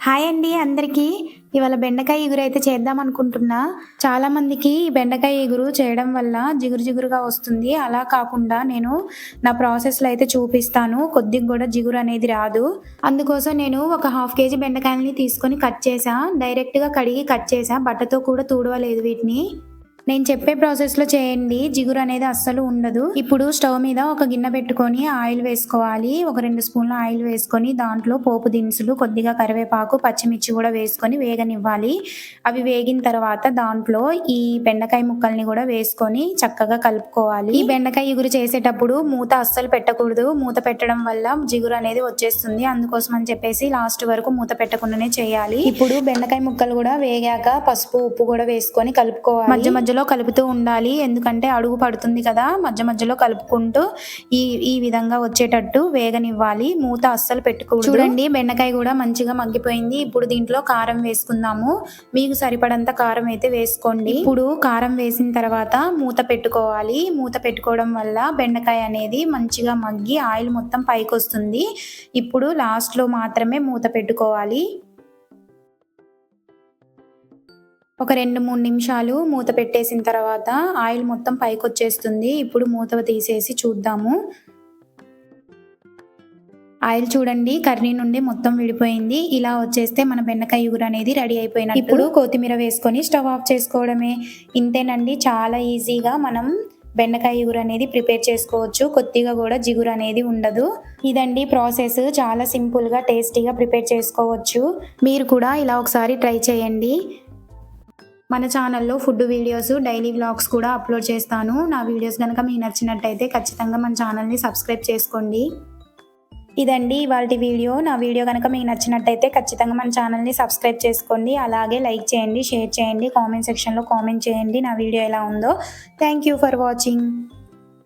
Hi అండి అందరికీ. ఇవాళ బెండకాయ ఇగురు అయితే చేద్దాం అనుకుంటున్నా. చాలా మందికి ఈ బెండకాయ ఇగురు చేయడం వల్ల జిగురు జిగురుగా వస్తుంది. అలా కాకుండా నేను నా ప్రాసెస్‌లో అయితే చూపిస్తాను. కొద్దిగా కూడా జిగురు అనేది రాదు. అందుకోసం నేను ఒక హాఫ్ కేజీ బెండకాయలని తీసుకొని కట్ చేశా. డైరెక్ట్‌గా కడిగి కట్ చేశా. బట్టతో కూడా తుడవలేదు వీటిని. నేను చెప్పే ప్రాసెస్‌లో చేయండి. జిగురు అనేది అస్సలు ఉండదు. ఇప్పుడు స్టవ్ మీద ఒక గిన్నె పెట్టుకొని ఆయిల్ వేసుకోవాలి. ఒక 2 స్పూన్ల ఆయిల్ వేసుకొని దాంట్లో పోపు దినుసులు, కొద్దిగా కరివేపాకు, పచ్చిమిర్చి కూడా వేసుకొని వేగనివ్వాలి. అవి వేగిన తర్వాత దాంట్లో ఈ బెండకాయ ముక్కల్ని కూడా వేసుకొని చక్కగా కలుపుకోవాలి. ఈ బెండకాయ ఇగురు చేసేటప్పుడు మూత అస్సలు పెట్టకూడదు. మూత పెట్టడం వల్ల జిగురు అనేది వచ్చేస్తుంది. అందుకోసం అని చెప్పేసి లాస్ట్ వరకు మూత పెట్టకుండానే చేయాలి. ఇప్పుడు బెండకాయ ముక్కలు కూడా వేగాక పసుపు, ఉప్పు కూడా వేసుకొని కలుపుకోవాలి. మధ్య మధ్యలో కలుపుతూ ఉండాలి. ఎందుకంటే అడుగు పడుతుంది కదా, మధ్య మధ్యలో కలుపుకుంటూ ఈ విధంగా వచ్చేటట్టు వేగనివ్వాలి. మూత అస్సలు పెట్టుకోకూడదు. చూడండి బెండకాయ కూడా మంచిగా మగ్గిపోయింది. ఇప్పుడు దీంట్లో కారం వేసుకుందాము. మీకు సరిపడంత కారం అయితే వేసుకోండి. ఇప్పుడు కారం వేసిన తర్వాత మూత పెట్టుకోవాలి. మూత పెట్టుకోవడం వల్ల బెండకాయ అనేది మంచిగా మగ్గి ఆయిల్ మొత్తం పైకి వస్తుంది. ఇప్పుడు లాస్ట్లో మాత్రమే మూత పెట్టుకోవాలి. ఒక 2-3 నిమిషాలు మూత పెట్టేసిన తర్వాత ఆయిల్ మొత్తం పైకొచ్చేస్తుంది. ఇప్పుడు మూత తీసేసి చూద్దాము. ఆయిల్ చూడండి కర్రీ నుండి మొత్తం విడిపోయింది. ఇలా వచ్చేస్తే మన బెండకాయ ఇగురు అనేది రెడీ అయిపోయినట్టు. ఇప్పుడు కొత్తిమీర వేసుకొని స్టవ్ ఆఫ్ చేసుకోవడమే. ఇంతేనండి, చాలా ఈజీగా మనం బెండకాయ ఇగురు అనేది ప్రిపేర్ చేసుకోవచ్చు. కొద్దిగా కూడా జిగురు అనేది ఉండదు. ఇదండి ప్రాసెస్. చాలా సింపుల్గా టేస్టీగా ప్రిపేర్ చేసుకోవచ్చు. మీరు కూడా ఇలా ఒకసారి ట్రై చేయండి. మన ఛానల్లో ఫుడ్ వీడియోస్, డైలీ వ్లాగ్స్ కూడా అప్లోడ్ చేస్తాను. నా వీడియోస్ కనుక మీకు నచ్చినట్టయితే ఖచ్చితంగా మన ఛానల్ని సబ్స్క్రైబ్ చేసుకోండి. ఇదండి ఇవాల్టి వీడియో. నా వీడియో కనుక మీకు నచ్చినట్టయితే ఖచ్చితంగా మన ఛానల్ని సబ్స్క్రైబ్ చేసుకోండి. అలాగే లైక్ చేయండి, షేర్ చేయండి, కామెంట్ సెక్షన్లో కామెంట్ చేయండి నా వీడియో ఎలా ఉందో. Thank you for watching.